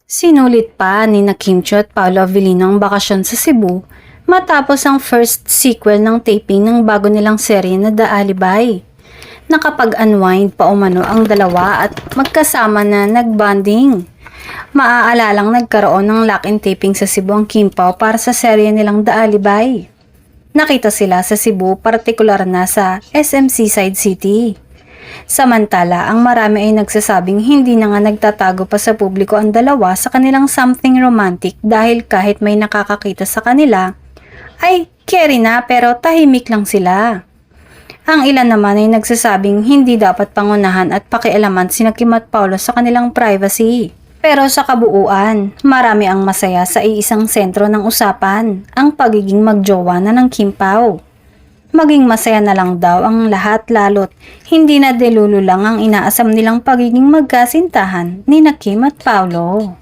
Sinulit pa ni na Kim Chiu at Paolo Avellino ang bakasyon sa Cebu matapos ang first sequel ng taping ng bago nilang serye na The Alibay. Nakapag-unwind pa umano ang dalawa at magkasama na nagbonding. Maaalalang nagkaroon ng lock-in taping sa Cebu ang Kim Pao para sa serye nilang The Alibay. Nakita sila sa Cebu, partikular na sa SM Seaside City. Samantala, ang marami ay nagsasabing hindi na nga nagtatago pa sa publiko ang dalawa sa kanilang something romantic dahil kahit may nakakakita sa kanila, ay carry na pero tahimik lang sila. Ang ilan naman ay nagsasabing hindi dapat pangunahan at pakialaman sina Kim at Paolo sa kanilang privacy. Pero sa kabuuan, marami ang masaya sa iisang sentro ng usapan, ang pagiging magjowa na ng Kim Pao. Maging masaya na lang daw ang lahat lalo't hindi na delulu lang ang inaasam nilang pagiging magkasintahan ni na Kim at Paolo.